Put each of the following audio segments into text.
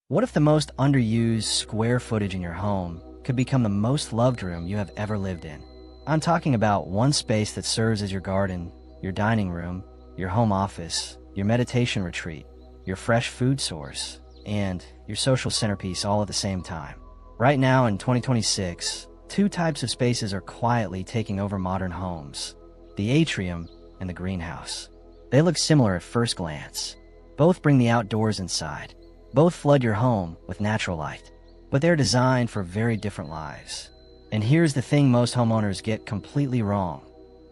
What if the most underused square footage in your home could become the most loved room you have ever lived in? I'm talking about one space that serves as your garden, your dining room, your home office, your meditation retreat, your fresh food source, and your social centerpiece all at the same time. Right now in 2026, two types of spaces are quietly taking over modern homes: the atrium and the greenhouse. They look similar at first glance. Both bring the outdoors inside. Both flood your home with natural light, but they're designed for very different lives. And here's the thing most homeowners get completely wrong.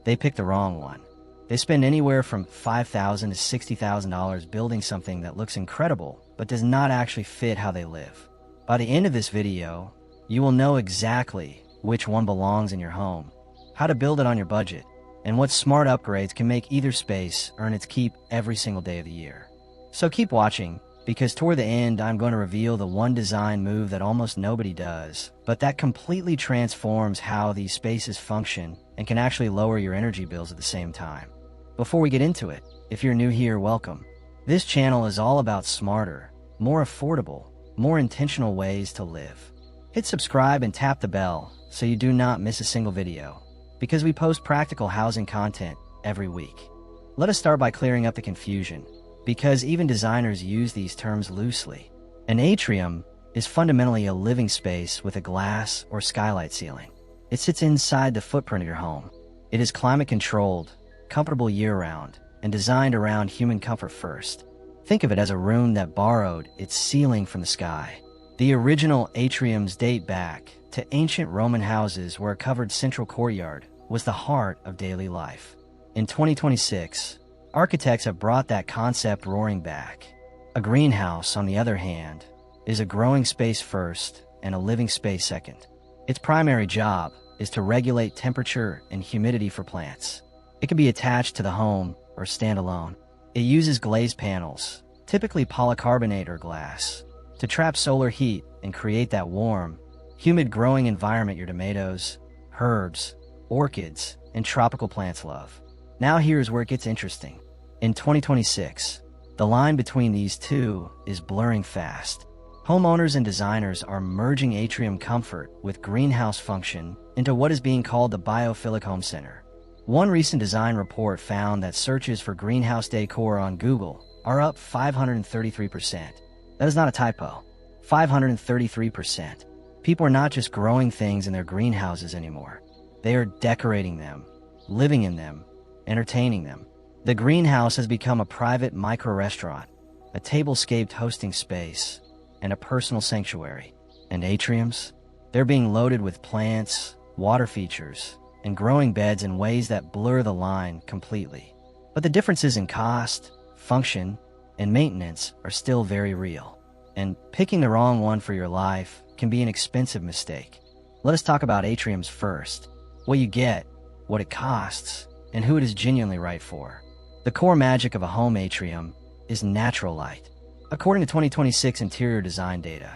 They pick the wrong one. They spend anywhere from $5,000 to $60,000 building something that looks incredible, but does not actually fit how they live. By the end of this video, you will know exactly which one belongs in your home, how to build it on your budget, and what smart upgrades can make either space earn its keep every single day of the year. So keep watching, because toward the end, I'm going to reveal the one design move that almost nobody does, but that completely transforms how these spaces function and can actually lower your energy bills at the same time. Before we get into it, if you're new here, welcome. This channel is all about smarter, more affordable, more intentional ways to live. Hit subscribe and tap the bell so you do not miss a single video, because we post practical housing content every week. Let us start by clearing up the confusion, because even designers use these terms loosely. An atrium is fundamentally a living space with a glass or skylight ceiling. It sits inside the footprint of your home. It is climate-controlled, comfortable year-round, and designed around human comfort first. Think of it as a room that borrowed its ceiling from the sky. The original atriums date back to ancient Roman houses where a covered central courtyard was the heart of daily life. In 2026, architects have brought that concept roaring back. A greenhouse, on the other hand, is a growing space first and a living space second. Its primary job is to regulate temperature and humidity for plants. It can be attached to the home or stand alone. It uses glazed panels, typically polycarbonate or glass, to trap solar heat and create that warm, humid growing environment your tomatoes, herbs, orchids, and tropical plants love. Now here's where it gets interesting. In 2026, the line between these two is blurring fast. Homeowners and designers are merging atrium comfort with greenhouse function into what is being called the Biophilic Home Center. One recent design report found that searches for greenhouse decor on Google are up 533%. That is not a typo. 533%. People are not just growing things in their greenhouses anymore. They are decorating them, living in them, entertaining them. The greenhouse has become a private micro-restaurant, a tablescaped hosting space, and a personal sanctuary. And atriums? They're being loaded with plants, water features, and growing beds in ways that blur the line completely. But the differences in cost, function, and maintenance are still very real. And picking the wrong one for your life can be an expensive mistake. Let us talk about atriums first. What you get, what it costs, and who it is genuinely right for. The core magic of a home atrium is natural light. According to 2026 interior design data,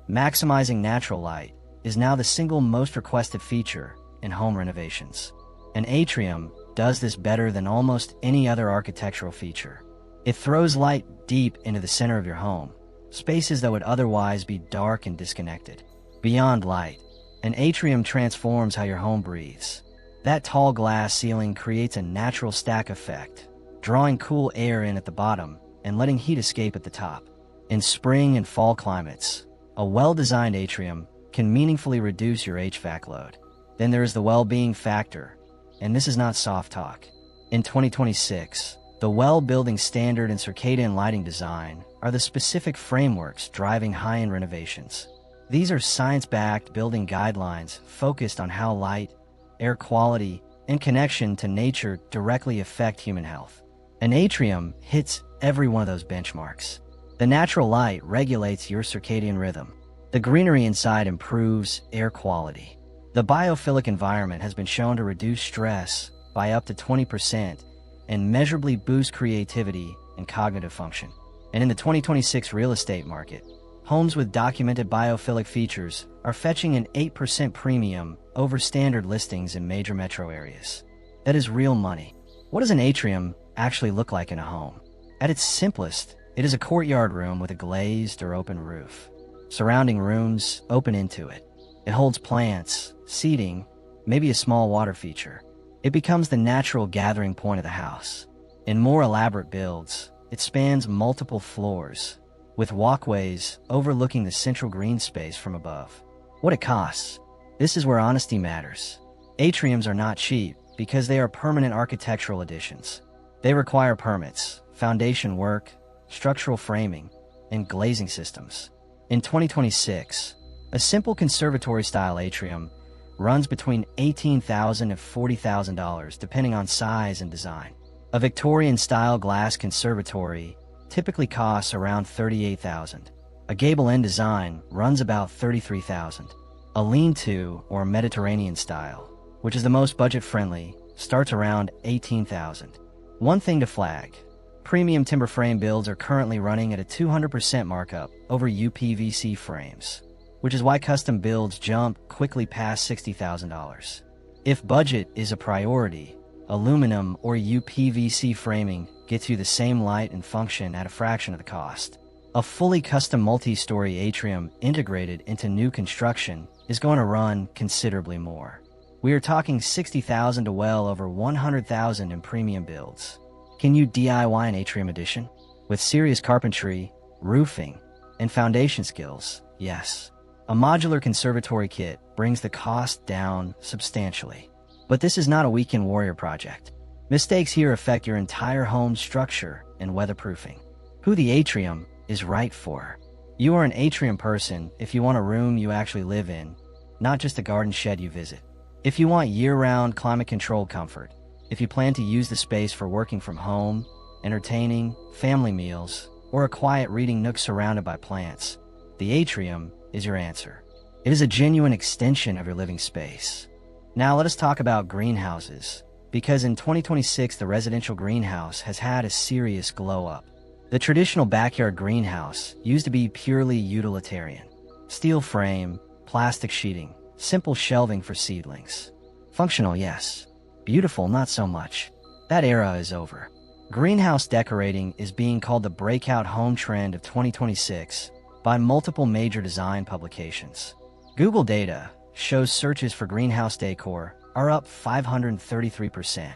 maximizing natural light is now the single most requested feature in home renovations. An atrium does this better than almost any other architectural feature. It throws light deep into the center of your home, spaces that would otherwise be dark and disconnected. Beyond light, an atrium transforms how your home breathes. That tall glass ceiling creates a natural stack effect, drawing cool air in at the bottom and letting heat escape at the top. In spring and fall climates, a well-designed atrium can meaningfully reduce your HVAC load. Then there is the well-being factor, and this is not soft talk. In 2026, the WELL building standard and circadian lighting design are the specific frameworks driving high-end renovations. These are science-backed building guidelines focused on how light, air quality, and connection to nature directly affect human health. An atrium hits every one of those benchmarks. The natural light regulates your circadian rhythm. The greenery inside improves air quality. The biophilic environment has been shown to reduce stress by up to 20% and measurably boost creativity and cognitive function. And in the 2026 real estate market, homes with documented biophilic features are fetching an 8% premium over standard listings in major metro areas. That is real money. What does an atrium actually look like in a home? At its simplest, It is a courtyard room with a glazed or open roof. Surrounding rooms open into it. It holds plants, seating, maybe a small water feature. It becomes the natural gathering point of the house. In more elaborate builds, it spans multiple floors, with walkways overlooking the central green space from above. What it costs? This is where honesty matters. Atriums are not cheap because they are permanent architectural additions. They require permits, foundation work, structural framing, and glazing systems. In 2026, a simple conservatory-style atrium runs between $18,000 and $40,000 depending on size and design. A Victorian-style glass conservatory typically costs around $38,000. A gable-end design runs about $33,000. A lean-to or Mediterranean style, which is the most budget-friendly, starts around $18,000. One thing to flag: premium timber frame builds are currently running at a 200% markup over UPVC frames, which is why custom builds jump quickly past $60,000. If budget is a priority, aluminum or UPVC framing gets you the same light and function at a fraction of the cost. A fully custom multi-story atrium integrated into new construction is going to run considerably more. We are talking $60,000 to well over $100,000 in premium builds. Can you DIY an atrium addition? With serious carpentry, roofing, and foundation skills, yes. A modular conservatory kit brings the cost down substantially. But this is not a weekend warrior project. Mistakes here affect your entire home structure and weatherproofing. Who the atrium is right for. You are an atrium person if you want a room you actually live in, not just a garden shed you visit. If you want year-round climate-controlled comfort, if you plan to use the space for working from home, entertaining, family meals, or a quiet reading nook surrounded by plants, the atrium is your answer. It is a genuine extension of your living space. Now let us talk about greenhouses, because in 2026 the residential greenhouse has had a serious glow-up. The traditional backyard greenhouse used to be purely utilitarian. Steel frame, plastic sheeting, simple shelving for seedlings. Functional, yes. Beautiful, not so much. That era is over. Greenhouse decorating is being called the breakout home trend of 2026 by multiple major design publications. Google data shows searches for greenhouse decor are up 533%.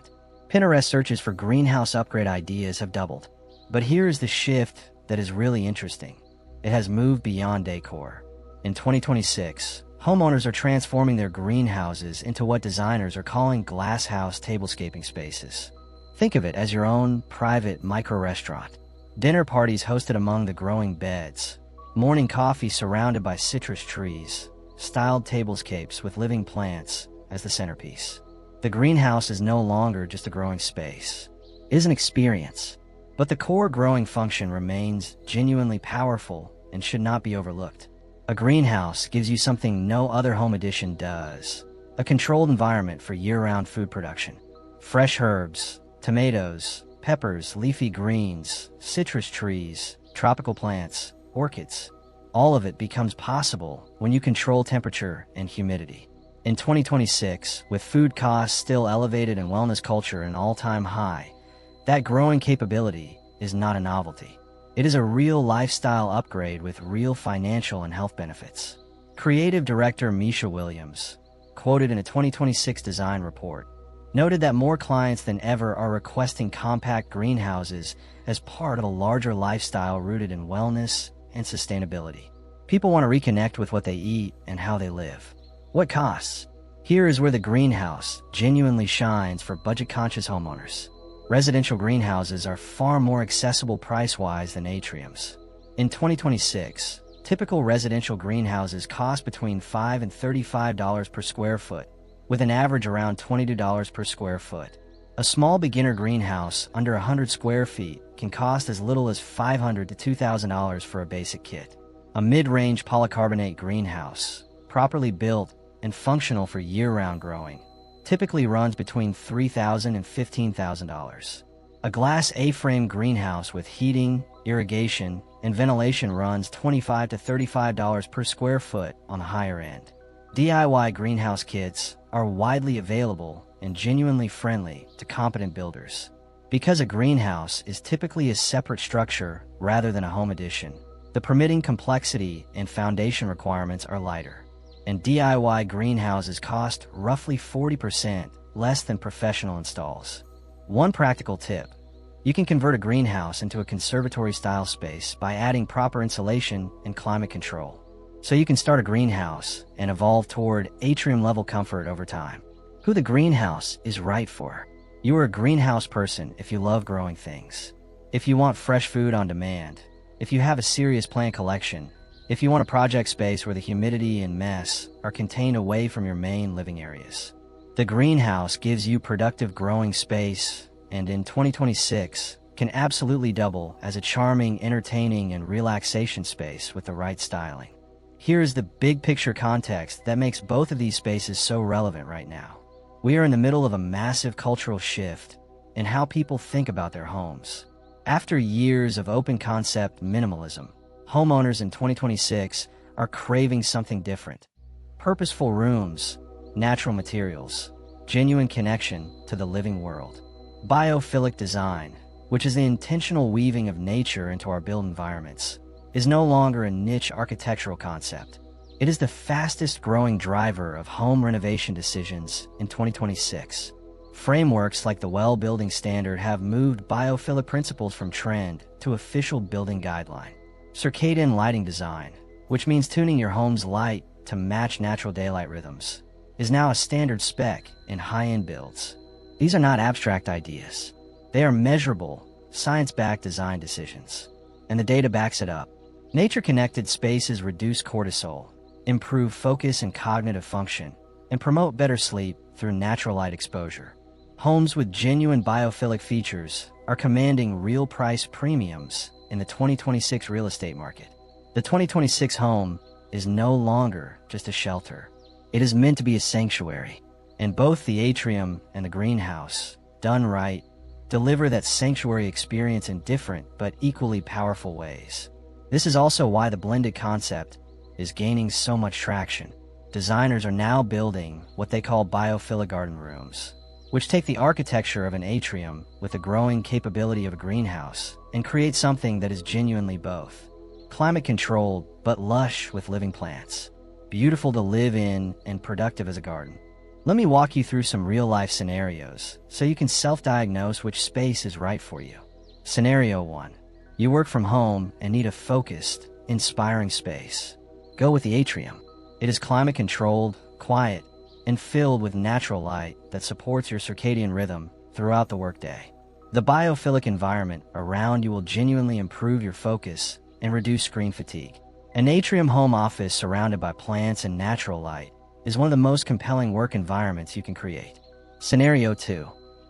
Pinterest searches for greenhouse upgrade ideas have doubled. But here is the shift that is really interesting. It has moved beyond decor. In 2026, homeowners are transforming their greenhouses into what designers are calling glasshouse tablescaping spaces. Think of it as your own private micro-restaurant. Dinner parties hosted among the growing beds. Morning coffee surrounded by citrus trees. Styled tablescapes with living plants as the centerpiece. The greenhouse is no longer just a growing space. It is an experience. But the core growing function remains genuinely powerful and should not be overlooked. A greenhouse gives you something no other home addition does. A controlled environment for year-round food production. Fresh herbs, tomatoes, peppers, leafy greens, citrus trees, tropical plants, orchids. All of it becomes possible when you control temperature and humidity. In 2026, with food costs still elevated and wellness culture an all-time high, that growing capability is not a novelty. It is a real lifestyle upgrade with real financial and health benefits. Creative director Misha Williams, quoted in a 2026 design report, noted that more clients than ever are requesting compact greenhouses as part of a larger lifestyle rooted in wellness and sustainability. People want to reconnect with what they eat and how they live. What costs? Here is where the greenhouse genuinely shines for budget-conscious homeowners. Residential greenhouses are far more accessible price-wise than atriums. In 2026, typical residential greenhouses cost between $5 and $35 per square foot, with an average around $22 per square foot. A small beginner greenhouse under 100 square feet can cost as little as $500 to $2,000 for a basic kit. A mid-range polycarbonate greenhouse, properly built and functional for year-round growing, typically runs between $3,000 and $15,000. A glass A-frame greenhouse with heating, irrigation, and ventilation runs $25 to $35 per square foot on the higher end. DIY greenhouse kits are widely available and genuinely friendly to competent builders. Because a greenhouse is typically a separate structure rather than a home addition, the permitting complexity and foundation requirements are lighter, and DIY greenhouses cost roughly 40% less than professional installs. One practical tip: you can convert a greenhouse into a conservatory-style space by adding proper insulation and climate control. So you can start a greenhouse and evolve toward atrium-level comfort over time. Who the greenhouse is right for. You are a greenhouse person if you love growing things, if you want fresh food on demand, if you have a serious plant collection, if you want a project space where the humidity and mess are contained away from your main living areas. The greenhouse gives you productive growing space, and in 2026 can absolutely double as a charming, entertaining, and relaxation space with the right styling. Here is the big picture context that makes both of these spaces so relevant right now. We are in the middle of a massive cultural shift in how people think about their homes. After years of open concept minimalism, homeowners in 2026 are craving something different. Purposeful rooms, natural materials, genuine connection to the living world. Biophilic design, which is the intentional weaving of nature into our built environments, is no longer a niche architectural concept. It is the fastest growing driver of home renovation decisions in 2026. Frameworks like the WELL building standard have moved biophilic principles from trend to official building guideline. Circadian lighting design, which means tuning your home's light to match natural daylight rhythms, is now a standard spec in high-end builds. These are not abstract ideas. They are measurable, science-backed design decisions, and the data backs it up. Nature-connected spaces reduce cortisol, improve focus and cognitive function, and promote better sleep through natural light exposure. Homes with genuine biophilic features are commanding real price premiums in the 2026 real estate market. The 2026 home is no longer just a shelter. It is meant to be a sanctuary, and both the atrium and the greenhouse, done right, deliver that sanctuary experience in different but equally powerful ways. This is also why the blended concept is gaining so much traction. Designers are now building what they call biophilic garden rooms, which take the architecture of an atrium with the growing capability of a greenhouse and create something that is genuinely both. Climate-controlled, but lush with living plants. Beautiful to live in and productive as a garden. Let me walk you through some real-life scenarios so you can self-diagnose which space is right for you. Scenario 1. You work from home and need a focused, inspiring space. Go with the atrium. It is climate-controlled, quiet, and filled with natural light that supports your circadian rhythm throughout the workday. The biophilic environment around you will genuinely improve your focus and reduce screen fatigue. An atrium home office surrounded by plants and natural light is one of the most compelling work environments you can create. Scenario 2.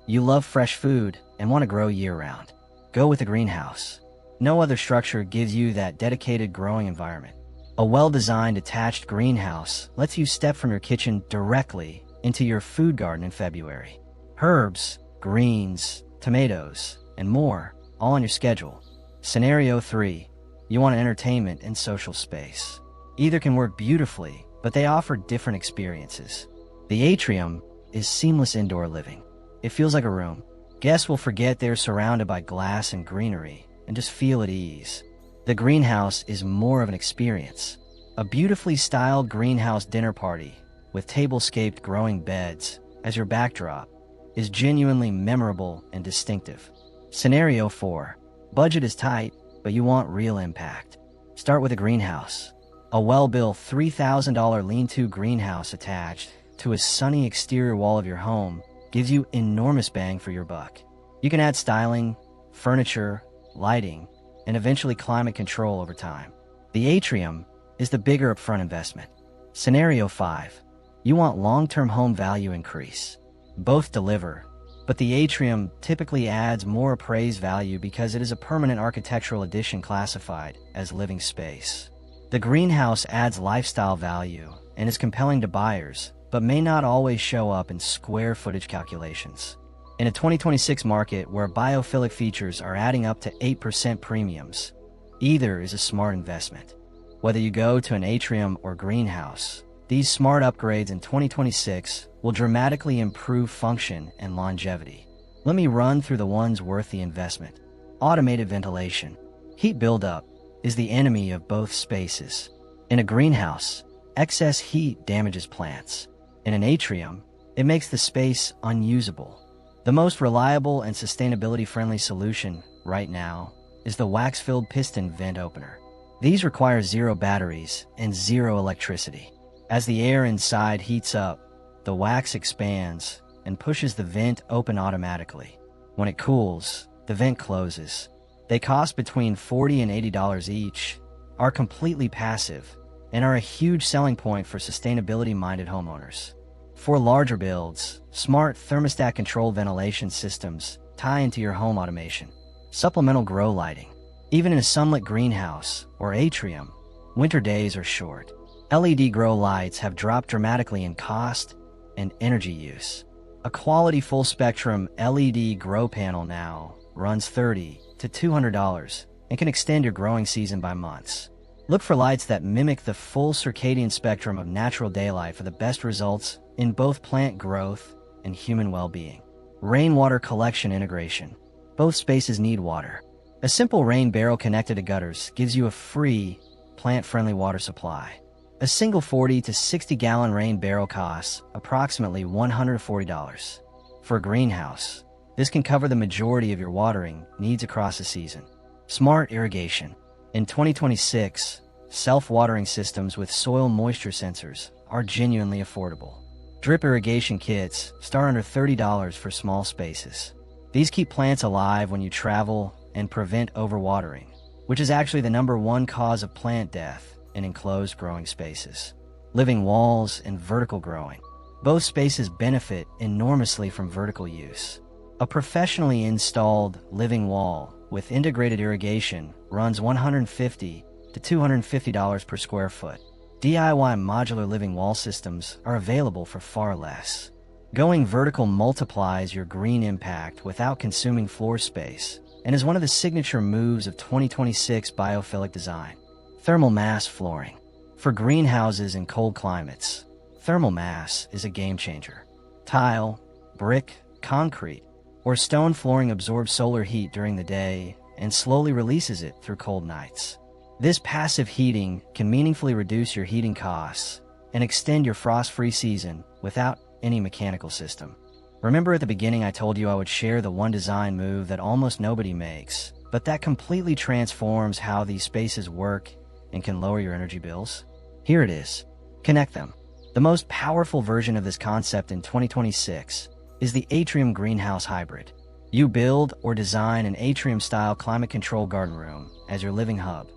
You love fresh food and want to grow year-round. Go with a greenhouse. No other structure gives you that dedicated growing environment. A well-designed attached greenhouse lets you step from your kitchen directly into your food garden in February. Herbs, greens, tomatoes, and more, all on your schedule. Scenario 3. You want entertainment and social space. Either can work beautifully, but they offer different experiences. The atrium is seamless indoor living. It feels like a room. Guests will forget they're surrounded by glass and greenery and just feel at ease. The greenhouse is more of an experience. A beautifully styled greenhouse dinner party with tablescaped growing beds as your backdrop is genuinely memorable and distinctive. Scenario 4. Budget is tight, but you want real impact. Start with a greenhouse. A well-built $3,000 lean-to greenhouse attached to a sunny exterior wall of your home gives you enormous bang for your buck. You can add styling, furniture, lighting, and eventually climate control over time. The atrium is the bigger upfront investment. Scenario 5. You want long-term home value increase. Both deliver, but the atrium typically adds more appraised value because it is a permanent architectural addition classified as living space. The greenhouse adds lifestyle value and is compelling to buyers, but may not always show up in square footage calculations. In a 2026 market where biophilic features are adding up to 8% premiums, either is a smart investment. Whether you go to an atrium or greenhouse, these smart upgrades in 2026 will dramatically improve function and longevity. Let me run through the ones worth the investment. Automated ventilation. Heat buildup is the enemy of both spaces. In a greenhouse, excess heat damages plants. In an atrium, it makes the space unusable. The most reliable and sustainability-friendly solution right now is the wax-filled piston vent opener. These require zero batteries and zero electricity. As the air inside heats up, the wax expands and pushes the vent open automatically. When it cools, the vent closes. They cost between $40 and $80 each, are completely passive, and are a huge selling point for sustainability-minded homeowners. For larger builds, smart thermostat-controlled ventilation systems tie into your home automation. Supplemental grow lighting. Even in a sunlit greenhouse or atrium, winter days are short. LED grow lights have dropped dramatically in cost and energy use. A quality full-spectrum LED grow panel now runs $30 to $200 and can extend your growing season by months. Look for lights that mimic the full circadian spectrum of natural daylight for the best results in both plant growth and human well-being. Rainwater collection integration. Both spaces need water. A simple rain barrel connected to gutters gives you a free, plant-friendly water supply. A single 40 to 60-gallon rain barrel costs approximately $140. For a greenhouse, this can cover the majority of your watering needs across the season. Smart irrigation. In 2026, self-watering systems with soil moisture sensors are genuinely affordable. Drip irrigation kits start under $30 for small spaces. These keep plants alive when you travel and prevent overwatering, which is actually the #1 cause of plant death in enclosed growing spaces. Living walls and vertical growing. Both spaces benefit enormously from vertical use. A professionally installed living wall with integrated irrigation runs $150 to $250 per square foot. DIY modular living wall systems are available for far less. Going vertical multiplies your green impact without consuming floor space and is one of the signature moves of 2026 Biophilic Design. Thermal mass flooring. For greenhouses in cold climates, thermal mass is a game changer. Tile, brick, concrete, or stone flooring absorbs solar heat during the day and slowly releases it through cold nights. This passive heating can meaningfully reduce your heating costs and extend your frost-free season without any mechanical system. Remember at the beginning I told you I would share the one design move that almost nobody makes, but that completely transforms how these spaces work and can lower your energy bills? Here it is. Connect them. The most powerful version of this concept in 2026 is the Atrium Greenhouse Hybrid. You build or design an Atrium-style climate-controlled garden room as your living hub,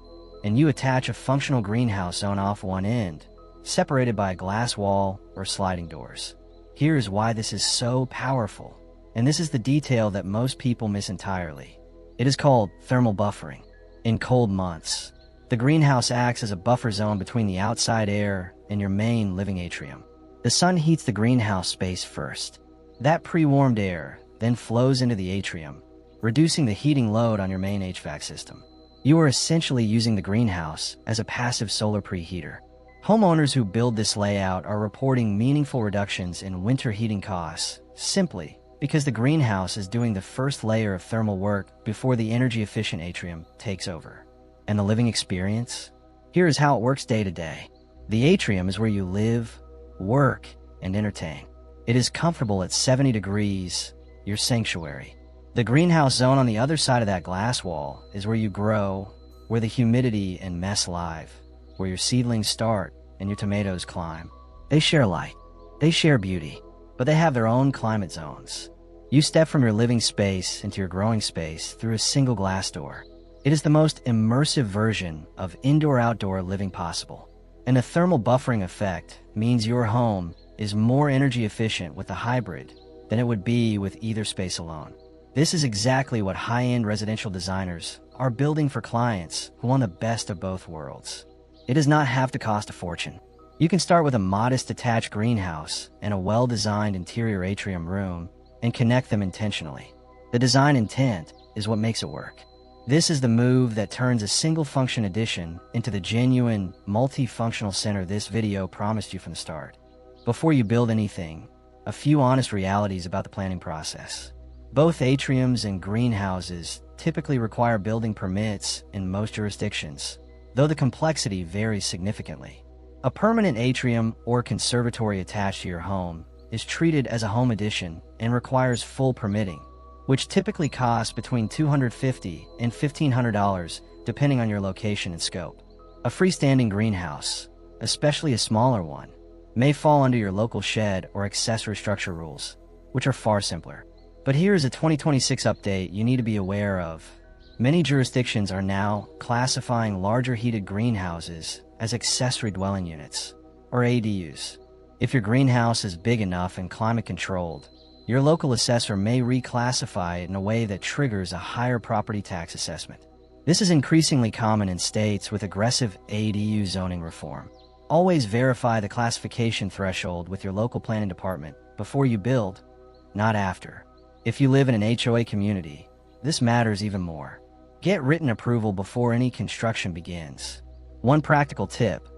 and you attach a functional greenhouse zone off one end, separated by a glass wall or sliding doors. Here's why this is so powerful, and this is the detail that most people miss entirely. It is called thermal buffering. In cold months, the greenhouse acts as a buffer zone between the outside air and your main living atrium. The sun heats the greenhouse space first. That pre-warmed air then flows into the atrium, reducing the heating load on your main HVAC system. You are essentially using the greenhouse as a passive solar preheater. Homeowners who build this layout are reporting meaningful reductions in winter heating costs simply because the greenhouse is doing the first layer of thermal work before the energy-efficient atrium takes over. And the living experience? Here is how it works day to day. The atrium is where you live, work, and entertain. It is comfortable at 70 degrees, your sanctuary. The greenhouse zone on the other side of that glass wall is where you grow, where the humidity and mess live, where your seedlings start and your tomatoes climb. They share light, they share beauty, but they have their own climate zones. You step from your living space into your growing space through a single glass door. It is the most immersive version of indoor-outdoor living possible. And the thermal buffering effect means your home is more energy efficient with the hybrid than it would be with either space alone. This is exactly what high-end residential designers are building for clients who want the best of both worlds. It does not have to cost a fortune. You can start with a modest detached greenhouse and a well-designed interior atrium room and connect them intentionally. The design intent is what makes it work. This is the move that turns a single-function addition into the genuine, multifunctional center this video promised you from the start. Before you build anything, a few honest realities about the planning process. Both atriums and greenhouses typically require building permits in most jurisdictions, though the complexity varies significantly. A permanent atrium or conservatory attached to your home is treated as a home addition and requires full permitting, which typically costs between $250 and $1,500 depending on your location and scope. A freestanding greenhouse, especially a smaller one, may fall under your local shed or accessory structure rules, which are far simpler. But here's a 2026 update you need to be aware of. Many jurisdictions are now classifying larger heated greenhouses as accessory dwelling units, or ADUs. If your greenhouse is big enough and climate-controlled, your local assessor may reclassify it in a way that triggers a higher property tax assessment. This is increasingly common in states with aggressive ADU zoning reform. Always verify the classification threshold with your local planning department before you build, not after. If you live in an HOA community, this matters even more. Get written approval before any construction begins. One practical tip: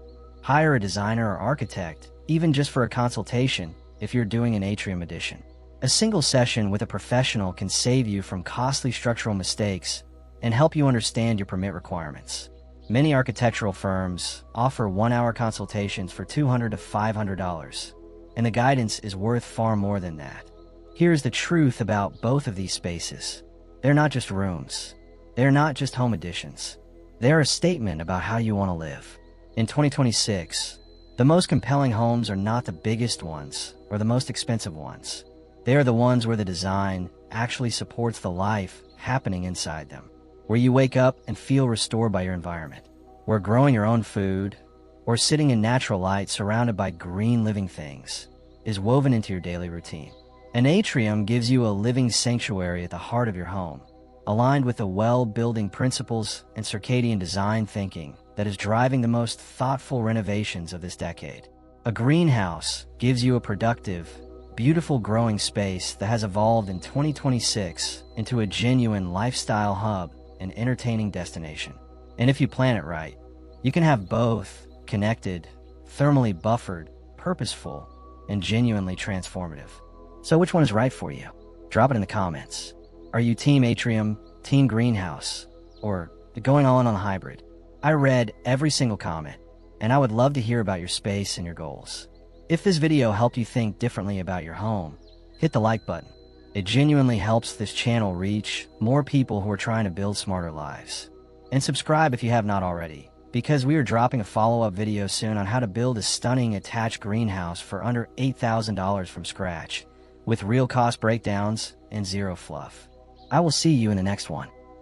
hire a designer or architect, even just for a consultation, if you're doing an atrium addition. A single session with a professional can save you from costly structural mistakes and help you understand your permit requirements. Many architectural firms offer one-hour consultations for $200 to $500, and the guidance is worth far more than that. Here's the truth about both of these spaces. They're not just rooms. They're not just home additions. They're a statement about how you want to live. In 2026, the most compelling homes are not the biggest ones or the most expensive ones. They are the ones where the design actually supports the life happening inside them, where you wake up and feel restored by your environment, where growing your own food or sitting in natural light surrounded by green living things is woven into your daily routine. An atrium gives you a living sanctuary at the heart of your home, aligned with the well-building principles and circadian design thinking that is driving the most thoughtful renovations of this decade. A greenhouse gives you a productive, beautiful growing space that has evolved in 2026 into a genuine lifestyle hub and entertaining destination. And if you plan it right, you can have both: connected, thermally buffered, purposeful, and genuinely transformative. So which one is right for you? Drop it in the comments. Are you team atrium, team greenhouse, or going all in on the hybrid? I read every single comment, and I would love to hear about your space and your goals. If this video helped you think differently about your home, hit the like button. It genuinely helps this channel reach more people who are trying to build smarter lives. And subscribe if you have not already, because we are dropping a follow-up video soon on how to build a stunning attached greenhouse for under $8,000 from scratch, with real cost breakdowns and zero fluff. I will see you in the next one.